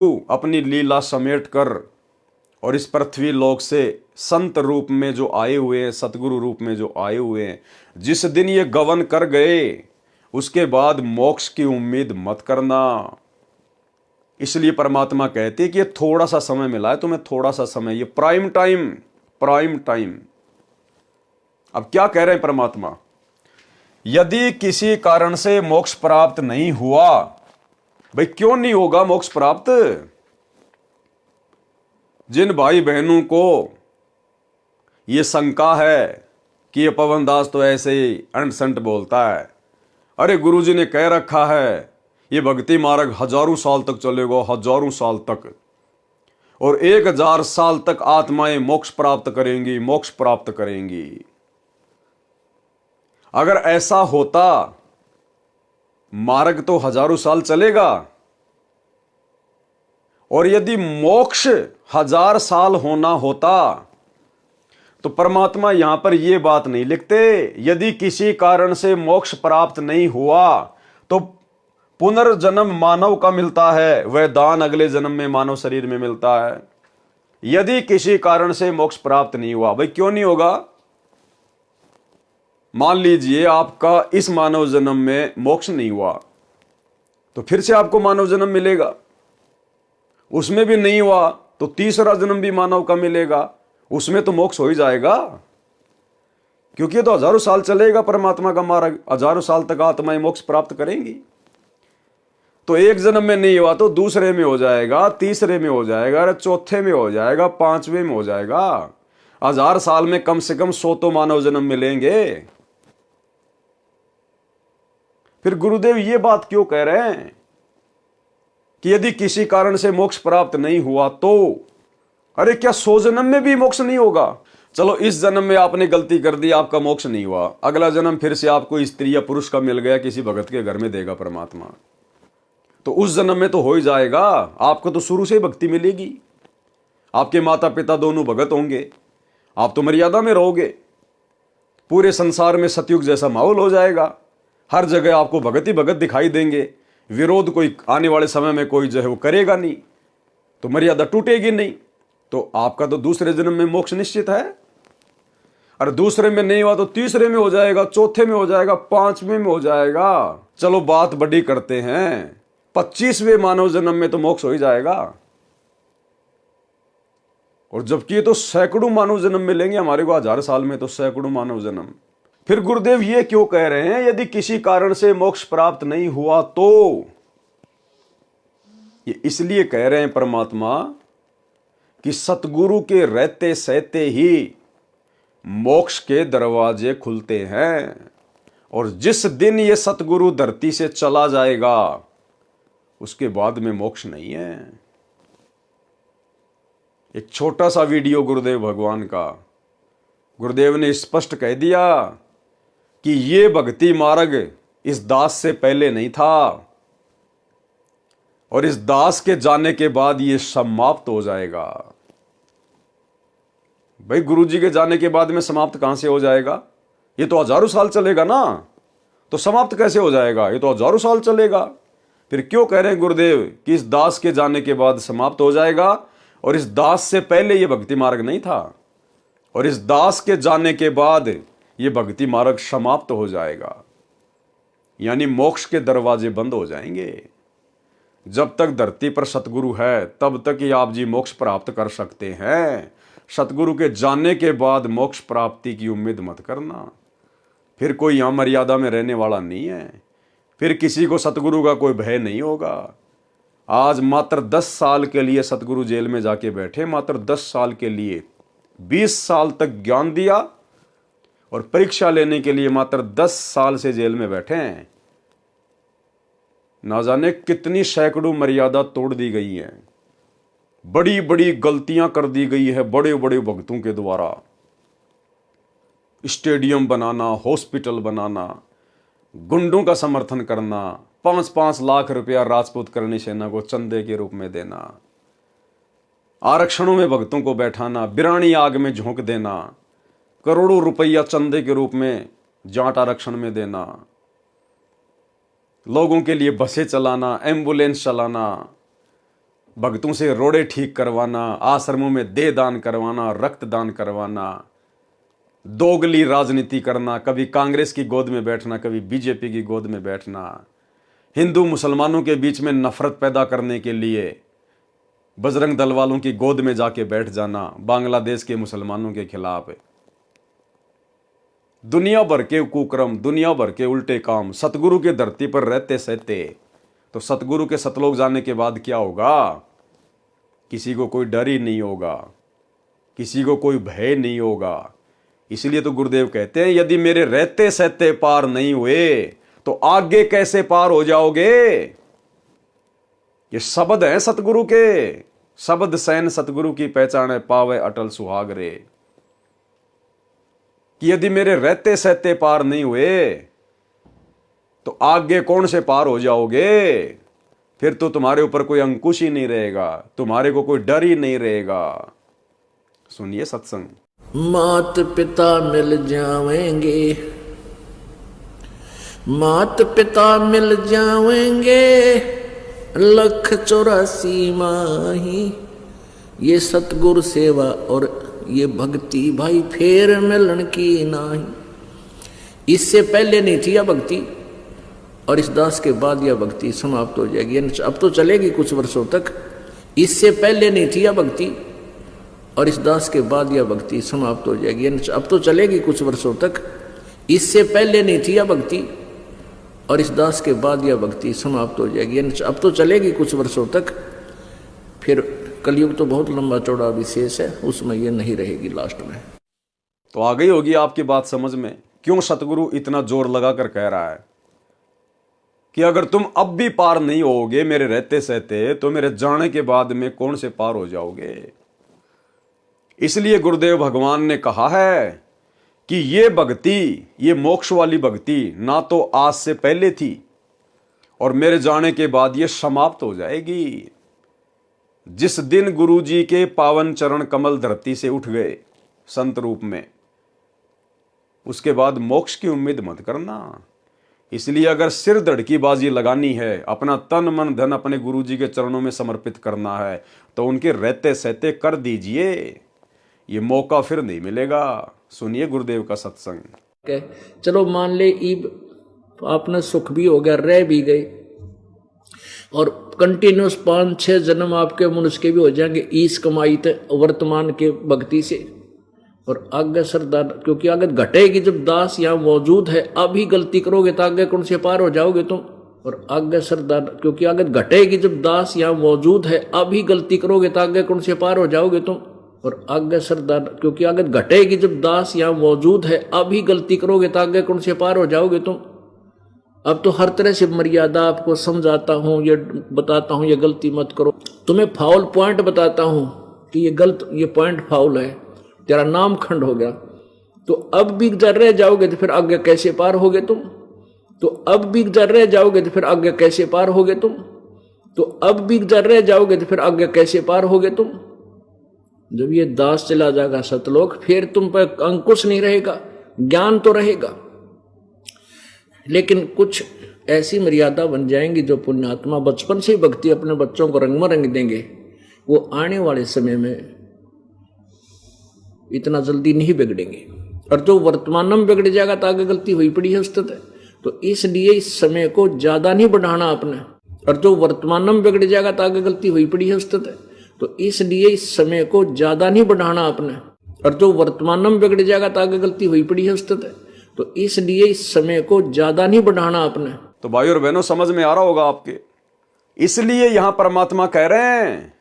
अपनी लीला समेट कर और इस पृथ्वी लोक से संत रूप में जो आए हुए हैं, सतगुरु रूप में जो आए हुए हैं, जिस दिन ये गवन कर गए उसके बाद मोक्ष की उम्मीद मत करना। इसलिए परमात्मा कहते कि ये थोड़ा सा समय मिला है तुम्हें, थोड़ा सा समय, ये प्राइम टाइम, प्राइम टाइम। अब क्या कह रहे हैं परमात्मा? यदि किसी कारण से मोक्ष प्राप्त नहीं हुआ, भाई क्यों नहीं होगा मोक्ष प्राप्त? जिन भाई बहनों को ये शंका है कि ये पवन दास तो ऐसे ही अंट संट बोलता है, अरे गुरुजी ने कह रखा है ये भक्ति मार्ग हजारों साल तक चलेगा, हजारों साल तक, और 1000 साल तक आत्माएं मोक्ष प्राप्त करेंगी, मोक्ष प्राप्त करेंगी। अगर ऐसा होता, मार्ग तो हजारों साल चलेगा, और यदि मोक्ष 1000 साल होना होता तो परमात्मा यहां पर यह बात नहीं लिखते, यदि किसी कारण से मोक्ष प्राप्त नहीं हुआ तो पुनर्जन्म मानव का मिलता है, वह दान अगले जन्म में मानव शरीर में मिलता है। यदि किसी कारण से मोक्ष प्राप्त नहीं हुआ, भाई क्यों नहीं होगा? मान लीजिए आपका इस मानव जन्म में मोक्ष नहीं हुआ, तो फिर से आपको मानव जन्म मिलेगा। उसमें भी नहीं हुआ तो तीसरा जन्म भी मानव का मिलेगा, उसमें तो मोक्ष हो ही जाएगा, क्योंकि ये तो हजारों साल चलेगा परमात्मा का मार्ग, हजारों साल तक आत्माएं मोक्ष प्राप्त करेंगी। तो एक जन्म में नहीं हुआ तो दूसरे में हो जाएगा, तीसरे में हो जाएगा, चौथे में हो जाएगा, पांचवें में हो जाएगा। 1000 साल में कम से कम 100 तो मानव जन्म मिलेंगे। फिर गुरुदेव ये बात क्यों कह रहे हैं कि यदि किसी कारण से मोक्ष प्राप्त नहीं हुआ तो, अरे क्या 100 जन्म में भी मोक्ष नहीं होगा? चलो इस जन्म में आपने गलती कर दी, आपका मोक्ष नहीं हुआ, अगला जन्म फिर से आपको स्त्री या पुरुष का मिल गया, किसी भगत के घर में देगा परमात्मा, तो उस जन्म में तो हो ही जाएगा। आपको तो शुरू से ही भक्ति मिलेगी, आपके माता पिता दोनों भगत होंगे, आप तो मर्यादा में रहोगे, पूरे संसार में सतयुग जैसा माहौल हो जाएगा, हर जगह आपको भगत ही भगत दिखाई देंगे, विरोध कोई आने वाले समय में कोई जो है वो करेगा नहीं, तो मर्यादा टूटेगी नहीं, तो आपका तो दूसरे जन्म में मोक्ष निश्चित है। और दूसरे में नहीं हुआ तो तीसरे में हो जाएगा, चौथे में हो जाएगा, पांचवें में हो जाएगा। चलो बात बड़ी करते हैं, 25वें मानव जन्म में तो मोक्ष हो ही जाएगा। और जबकि ये तो सैकड़ों मानव जन्म मिलेंगे हमारे को, 1000 साल में तो सैकड़ों मानव जन्म। फिर गुरुदेव ये क्यों कह रहे हैं यदि किसी कारण से मोक्ष प्राप्त नहीं हुआ तो? ये इसलिए कह रहे हैं परमात्मा कि सतगुरु के रहते सहते ही मोक्ष के दरवाजे खुलते हैं, और जिस दिन ये सतगुरु धरती से चला जाएगा उसके बाद में मोक्ष नहीं है। एक छोटा सा वीडियो गुरुदेव भगवान का, गुरुदेव ने स्पष्ट कह दिया कि ये भक्ति मार्ग इस दास से पहले नहीं था, और इस दास के जाने के बाद ये समाप्त हो जाएगा। भाई गुरुजी के जाने के बाद में समाप्त कहां से हो जाएगा? ये तो हजारों साल चलेगा ना, तो समाप्त कैसे हो जाएगा? ये तो हजारों साल चलेगा। फिर क्यों कह रहे हैं गुरुदेव कि इस दास के जाने के बाद समाप्त हो जाएगा, और इस दास से पहले ये भक्ति मार्ग नहीं था, और इस दास के जाने के बाद ये भक्ति मार्ग समाप्त हो जाएगा, यानी मोक्ष के दरवाजे बंद हो जाएंगे। जब तक धरती पर सतगुरु है तब तक ही आप जी मोक्ष प्राप्त कर सकते हैं। सतगुरु के जाने के बाद मोक्ष प्राप्ति की उम्मीद मत करना, फिर कोई यहां मर्यादा में रहने वाला नहीं है, फिर किसी को सतगुरु का कोई भय नहीं होगा। आज मात्र 10 साल के लिए सतगुरु जेल में जाके बैठे, मात्र 10 साल के लिए, 20 साल तक ज्ञान दिया और परीक्षा लेने के लिए मात्र 10 साल से जेल में बैठे हैं। ना जाने कितनी सैकड़ों मर्यादा तोड़ दी गई है, बड़ी बड़ी गलतियां कर दी गई है बड़े बड़े भक्तों के द्वारा। स्टेडियम बनाना, हॉस्पिटल बनाना, गुंडों का समर्थन करना, 5-5 लाख रुपया राजपूत करनी सेना को चंदे के रूप में देना, आरक्षणों में भक्तों को बैठाना, बिरानी आग में झोंक देना, करोड़ों रुपया चंदे के रूप में जाट आरक्षण में देना, लोगों के लिए बसें चलाना, एम्बुलेंस चलाना, भक्तों से रोड़े ठीक करवाना, आश्रमों में देह दान करवाना, रक्त दान करवाना, दोगली राजनीति करना, कभी कांग्रेस की गोद में बैठना, कभी बीजेपी की गोद में बैठना, हिंदू मुसलमानों के बीच में नफरत पैदा करने के लिए बजरंग दल वालों की गोद में जाके बैठ जाना, बांग्लादेश के मुसलमानों के खिलाफ। दुनिया भर के कुकर्म, दुनिया भर के उल्टे काम सतगुरु के धरती पर रहते सहते, तो सतगुरु के सतलोक जाने के बाद क्या होगा? किसी को कोई डर ही नहीं होगा, किसी को कोई भय नहीं होगा। इसलिए तो गुरुदेव कहते हैं, यदि मेरे रहते सहते पार नहीं हुए तो आगे कैसे पार हो जाओगे? ये शब्द है सतगुरु के, शब्द सैन सतगुरु की पहचान है, पावे अटल सुहाग रे। कि यदि मेरे रहते सहते पार नहीं हुए तो आगे कौन से पार हो जाओगे? फिर तो तुम्हारे ऊपर कोई अंकुश ही नहीं रहेगा, तुम्हारे को कोई डर ही नहीं रहेगा। सुनिए सत्संग। मात पिता मिल जावेंगे, मात पिता मिल जावेंगे, 184 माही, ये सतगुरु सेवा और ये भक्ति भाई फेर मिलन की नाही। इससे पहले नहीं थी यह भक्ति और इस दास के बाद यह भक्ति समाप्त हो जाएगी। अब तो चलेगी कुछ वर्षों तक। इससे पहले नहीं थी यह भक्ति और इस दास के बाद यह भक्ति समाप्त हो जाएगी। अब तो चलेगी कुछ वर्षों तक। इससे पहले नहीं थी यह भक्ति और इस दास के बाद यह भक्ति समाप्त हो जाएगी। अब तो चलेगी कुछ वर्षों तक। फिर कलयुग तो बहुत लंबा चौड़ा विशेष है, उसमें ये नहीं रहेगी लास्ट में। तो आ गई होगी आपकी बात समझ में, क्यों सतगुरु इतना जोर लगाकर कह रहा है कि अगर तुम अब भी पार नहीं होगे मेरे रहते सहते, तो मेरे जाने के बाद में कौन से पार हो जाओगे। इसलिए गुरुदेव भगवान ने कहा है कि ये भक्ति, ये मोक्ष वाली भक्ति ना तो आज से पहले थी और मेरे जाने के बाद ये समाप्त हो जाएगी। जिस दिन गुरु जी के पावन चरण कमल धरती से उठ गए संत रूप में, उसके बाद मोक्ष की उम्मीद मत करना। इसलिए अगर सिर धड़ की बाजी लगानी है, अपना तन मन धन अपने गुरु जी के चरणों में समर्पित करना है, तो उनके रहते सहते कर दीजिए, ये मौका फिर नहीं मिलेगा। सुनिए गुरुदेव का सत्संग। चलो मान ले ईब आपने सुख भी हो गया, रह भी गए और कंटिन्यूस 5-6 जन्म आपके मनुष्य के भी हो जाएंगे इस कमाई थे वर्तमान के भक्ति से। और आगे सरदार, क्योंकि आगे घटेगी जब दास यहाँ मौजूद है, अभी गलती करोगे तो आगे कौन से पार हो जाओगे तुम। और आगे सरदार, क्योंकि आगे घटेगी जब दास यहाँ मौजूद है, अभी गलती करोगे तो आगे कौन से पार हो जाओगे तुम। और आगे सरदार, क्योंकि आगे घटेगी जब दास यहाँ मौजूद है, अभी गलती करोगे तो आगे कौन से पार हो जाओगे तुम। अब तो हर तरह से मर्यादा आपको समझाता हूँ, ये बताता हूँ ये गलती मत करो, तुम्हें फाउल पॉइंट बताता हूँ कि ये गलत, ये पॉइंट फाउल है, तेरा नाम खंड हो गया। तो अब भी जर रह जाओगे तो फिर आगे कैसे पार होगे तुम। तो अब भी जर रह जाओगे तो फिर आगे कैसे पार होगे तुम। तो अब भी जर रह जाओगे तो फिर आगे कैसे पार होगे तुम। जब ये दास चला जाएगा सतलोक, फिर तुम पर अंकुश नहीं रहेगा, ज्ञान तो रहेगा, लेकिन कुछ ऐसी मर्यादा बन जाएंगी जो पुण्यात्मा बचपन से ही भक्ति अपने बच्चों को रंग में रंग देंगे, वो आने वाले समय में इतना जल्दी नहीं बिगड़ेंगे। और जो वर्तमान में बिगड़ जाएगा तो आगे गलती हुई पड़ी है स्थित है। तो इसलिए इस समय को ज्यादा नहीं बढ़ाना आपने। और जो वर्तमान में बिगड़ जाएगा तो आगे गलती हुई पड़ी है स्थित है। तो इसलिए इस समय को ज्यादा नहीं बढ़ाना आपने। और जो वर्तमान में बिगड़ जाएगा तो आगे गलती हुई पड़ी है स्थित है। तो इसलिए इस समय को ज्यादा नहीं बढ़ाना आपने। तो भाई और बहनों समझ में आ रहा होगा आपके। इसलिए यहां परमात्मा कह रहे हैं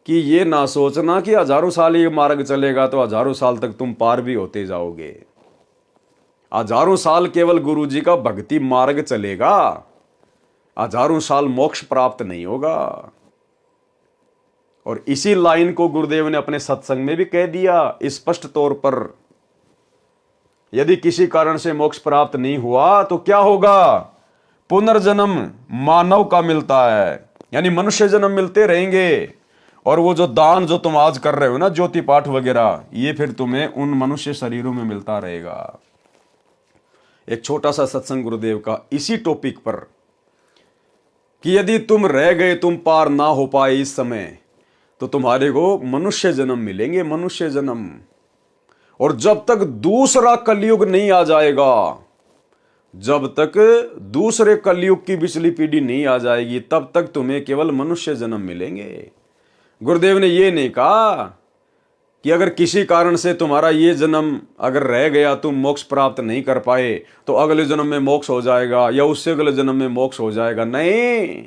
कि ये ना सोचना कि हजारों साल ये मार्ग चलेगा तो हजारों साल तक तुम पार भी होते जाओगे। हजारों साल केवल गुरु जी का भक्ति मार्ग चलेगा, हजारों साल मोक्ष प्राप्त नहीं होगा। और इसी लाइन को गुरुदेव ने अपने सत्संग में भी कह दिया स्पष्ट तौर पर, यदि किसी कारण से मोक्ष प्राप्त नहीं हुआ तो क्या होगा, पुनर्जन्म मानव का मिलता है, यानी मनुष्य जन्म मिलते रहेंगे। और वो जो दान जो तुम आज कर रहे हो ना, ज्योति पाठ वगैरह, ये फिर तुम्हें उन मनुष्य शरीरों में मिलता रहेगा। एक छोटा सा सत्संग गुरुदेव का इसी टॉपिक पर, कि यदि तुम रह गए, तुम पार ना हो पाए इस समय, तो तुम्हारे को मनुष्य जन्म मिलेंगे, मनुष्य जन्म। और जब तक दूसरा कलयुग नहीं आ जाएगा, जब तक दूसरे कलयुग की पिछली पीढ़ी नहीं आ जाएगी, तब तक तुम्हें केवल मनुष्य जन्म मिलेंगे। गुरुदेव ने ये नहीं कहा कि अगर किसी कारण से तुम्हारा ये जन्म अगर रह गया, तुम मोक्ष प्राप्त नहीं कर पाए, तो अगले जन्म में मोक्ष हो जाएगा या उससे अगले जन्म में मोक्ष हो जाएगा। नहीं,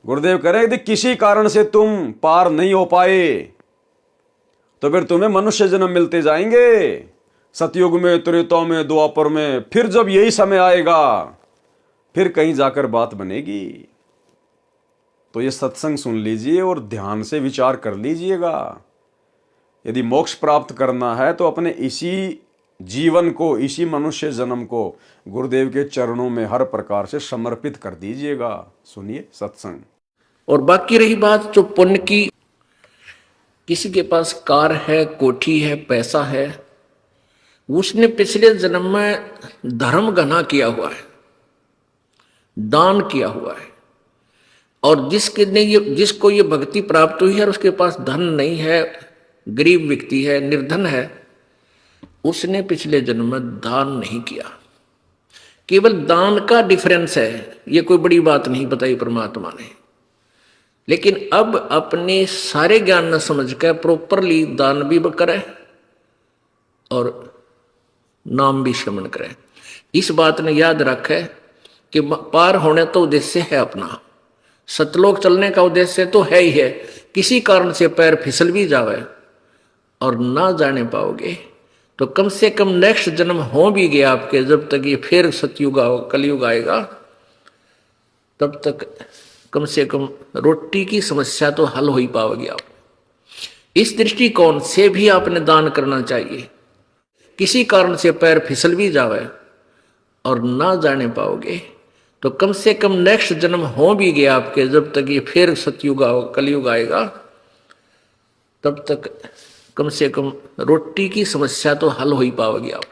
गुरुदेव कह रहे हैं यदि किसी कारण से तुम पार नहीं हो पाए, तो फिर तुम्हें मनुष्य जन्म मिलते जाएंगे, सतयुग में, त्रेता में, द्वापर में। फिर जब यही समय आएगा, फिर कहीं जाकर बात बनेगी। तो ये सत्संग सुन लीजिए और ध्यान से विचार कर लीजिएगा। यदि मोक्ष प्राप्त करना है तो अपने इसी जीवन को, इसी मनुष्य जन्म को गुरुदेव के चरणों में हर प्रकार से समर्पित कर दीजिएगा। सुनिए सत्संग। और बाकी रही बात जो पुण्य की, किसी के पास कार है, कोठी है, पैसा है, उसने पिछले जन्म में धर्म घना किया हुआ है, दान किया हुआ है। और जिसको ये भक्ति प्राप्त हुई है और उसके पास धन नहीं है, गरीब व्यक्ति है, निर्धन है, उसने पिछले जन्म में दान नहीं किया। केवल दान का डिफरेंस है, ये कोई बड़ी बात नहीं बताई परमात्मा ने। लेकिन अब अपने सारे ज्ञान न समझ कर प्रॉपरली दान भी करे और नाम भी श्रवण करे। इस बात ने याद रखे कि पार होने तो उद्देश्य है अपना, सतलोक चलने का उद्देश्य तो है ही है। किसी कारण से पैर फिसल भी जावे और ना जाने पाओगे, तो कम से कम नेक्स्ट जन्म हो भी गया आपके, जब तक ये फिर सतयुग कलयुग आएगा, तब तक कम से कम रोटी की समस्या तो हल हो ही पाओगे आप। इस दृष्टिकोण से भी आपने दान करना चाहिए। किसी कारण से पैर फिसल भी जावे और ना जाने पाओगे, तो कम से कम नेक्स्ट जन्म हो भी गया आपके, जब तक ये फिर सतयुग कलयुग आएगा, तब तक कम से कम रोटी की समस्या तो हल हो ही पाओगे आप।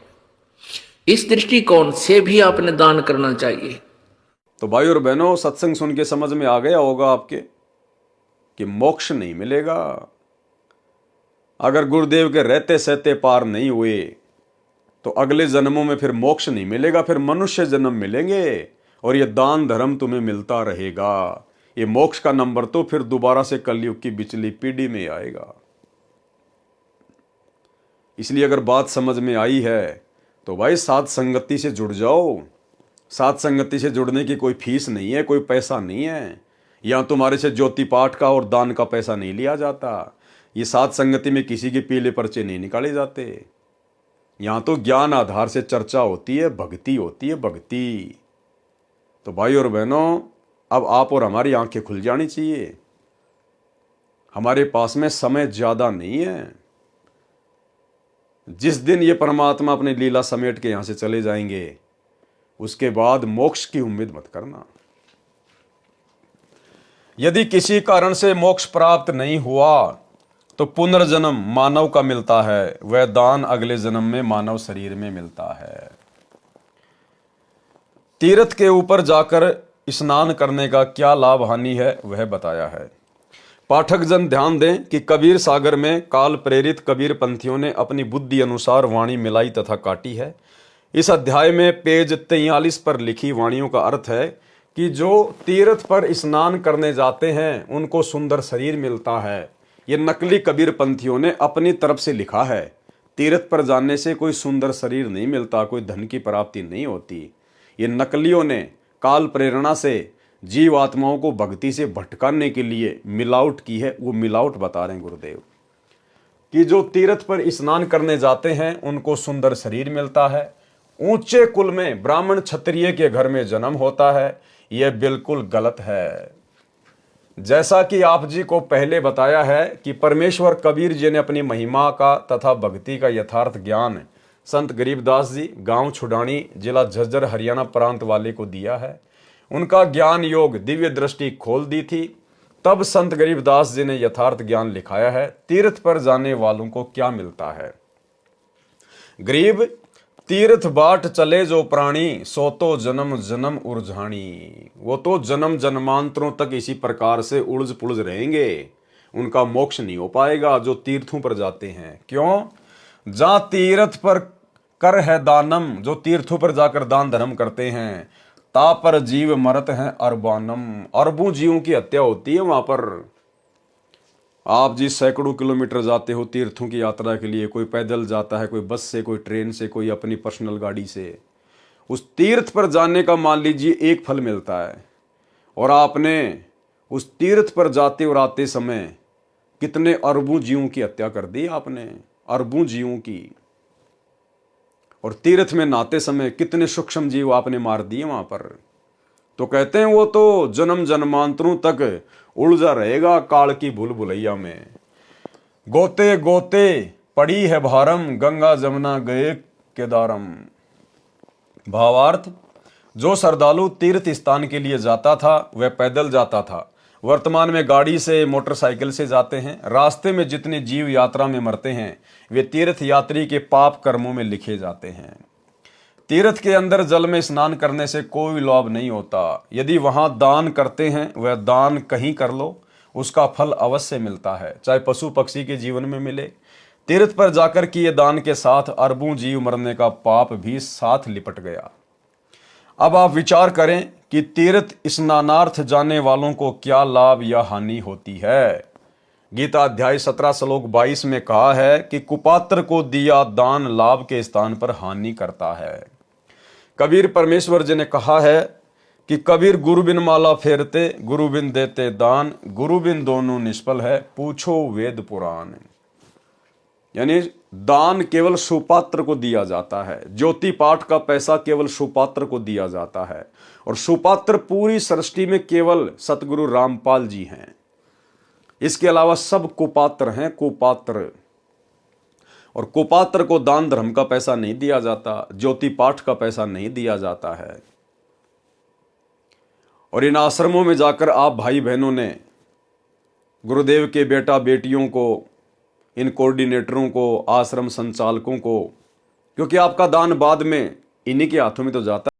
इस दृष्टिकोण से भी आपने दान करना चाहिए। तो भाई और बहनों, सत्संग सुन के समझ में आ गया होगा आपके कि मोक्ष नहीं मिलेगा। अगर गुरुदेव के रहते सहते पार नहीं हुए, तो अगले जन्मों में फिर मोक्ष नहीं मिलेगा, फिर मनुष्य जन्म मिलेंगे और ये दान धर्म तुम्हें मिलता रहेगा। ये मोक्ष का नंबर तो फिर दोबारा से कलयुग की पिछली पीढ़ी में आएगा। इसलिए अगर बात समझ में आई है तो भाई साथ संगति से जुड़ जाओ। साथ संगति से जुड़ने की कोई फीस नहीं है, कोई पैसा नहीं है। यहाँ तुम्हारे से ज्योति पाठ का और दान का पैसा नहीं लिया जाता। ये साथ संगति में किसी के पीले पर्चे नहीं निकाले जाते। यहाँ तो ज्ञान आधार से चर्चा होती है, भक्ति होती है, भक्ति। तो भाई और बहनों, अब आप और हमारी आंखें खुल जानी चाहिए। हमारे पास में समय ज़्यादा नहीं है। जिस दिन ये परमात्मा अपनी लीला समेट के यहाँ से चले जाएंगे, उसके बाद मोक्ष की उम्मीद मत करना। यदि किसी कारण से मोक्ष प्राप्त नहीं हुआ, तो पुनर्जन्म मानव का मिलता है, वह दान अगले जन्म में मानव शरीर में मिलता है। तीर्थ के ऊपर जाकर स्नान करने का क्या लाभ हानि है, वह बताया है। पाठक जन ध्यान दें कि कबीर सागर में काल प्रेरित कबीर पंथियों ने अपनी बुद्धि अनुसार वाणी मिलाई तथा काटी है। इस अध्याय में पेज 43 पर लिखी वाणियों का अर्थ है कि जो तीर्थ पर स्नान करने जाते हैं उनको सुंदर शरीर मिलता है। ये नकली कबीर पंथियों ने अपनी तरफ से लिखा है। तीर्थ पर जाने से कोई सुंदर शरीर नहीं मिलता, कोई धन की प्राप्ति नहीं होती। ये नकलियों ने काल प्रेरणा से जीव आत्माओं को भक्ति से भटकाने के लिए मिलावट की है। वो मिलावट बता रहे हैं गुरुदेव कि जो तीर्थ पर स्नान करने जाते हैं उनको सुंदर शरीर मिलता है, ऊंचे कुल में ब्राह्मण क्षत्रिय के घर में जन्म होता है। यह बिल्कुल गलत है। जैसा कि आप जी को पहले बताया है कि परमेश्वर कबीर जी ने अपनी महिमा का तथा भक्ति का यथार्थ ज्ञान संत गरीबदास जी, गांव छुडानी, जिला झज्जर, हरियाणा प्रांत वाले को दिया है। उनका ज्ञान योग दिव्य दृष्टि खोल दी थी। तब संत गरीबदास जी ने यथार्थ ज्ञान लिखाया है। तीर्थ पर जाने वालों को क्या मिलता है। गरीब तीर्थ बाट चले जो प्राणी, सो तो जन्म जन्म उलझानी। वो तो जन्म जन्मांतरों तक इसी प्रकार से उलझ पुलझ रहेंगे, उनका मोक्ष नहीं हो पाएगा जो तीर्थों पर जाते हैं। क्यों? जहां तीर्थ पर कर है दानम, जो तीर्थों पर जाकर दान धर्म करते हैं, ता पर जीव मरत हैं अरबानम, अरबों जीवों की हत्या होती है वहां पर। आप जिस सैकड़ों किलोमीटर जाते हो तीर्थों की यात्रा के लिए, कोई पैदल जाता है, कोई बस से, कोई ट्रेन से, कोई अपनी पर्सनल गाड़ी से, उस तीर्थ पर जाने का मान लीजिए एक फल मिलता है, और आपने उस तीर्थ पर जाते और आते समय कितने अरबों जीवों की हत्या कर दी आपने, अरबों जीवों की। और तीर्थ में नहाते समय कितने सूक्ष्म जीव आपने मार दिए वहां पर। तो कहते हैं वो तो जन्म जन्मांतरों तक उलझा रहेगा काल की भूल भुलैया में। गोते गोते पड़ी है भारम, गंगा जमुना गए केदारम। भावार्थ, जो श्रद्धालु तीर्थ स्थान के लिए जाता था वह पैदल जाता था, वर्तमान में गाड़ी से, मोटरसाइकिल से जाते हैं। रास्ते में जितने जीव यात्रा में मरते हैं वे तीर्थ यात्री के पाप कर्मों में लिखे जाते हैं। तीर्थ के अंदर जल में स्नान करने से कोई लाभ नहीं होता। यदि वहां दान करते हैं, वह दान कहीं कर लो, उसका फल अवश्य मिलता है, चाहे पशु पक्षी के जीवन में मिले। तीर्थ पर जाकर किए दान के साथ अरबों जीव मरने का पाप भी साथ लिपट गया। अब आप विचार करें कि तीर्थ स्नानार्थ जाने वालों को क्या लाभ या हानि होती है। गीता अध्याय 17 श्लोक 22 में कहा है कि कुपात्र को दिया दान लाभ के स्थान पर हानि करता है। कबीर परमेश्वर जी ने कहा है कि कबीर गुरु बिन माला फेरते, गुरु बिन देते दान, गुरु बिन दोनों निष्फल है, पूछो वेद पुराण। यानी दान केवल सुपात्र को दिया जाता है, ज्योति पाठ का पैसा केवल सुपात्र को दिया जाता है, और सुपात्र पूरी सृष्टि में केवल सतगुरु रामपाल जी हैं। इसके अलावा सब कुपात्र हैं, कुपात्र। और कुपात्र को दान धर्म का पैसा नहीं दिया जाता, ज्योति पाठ का पैसा नहीं दिया जाता है। और इन आश्रमों में जाकर आप भाई बहनों ने गुरुदेव के बेटा बेटियों को, इन कोऑर्डिनेटरों को, आश्रम संचालकों को, क्योंकि आपका दान बाद में इन्हीं के हाथों में तो जाता है।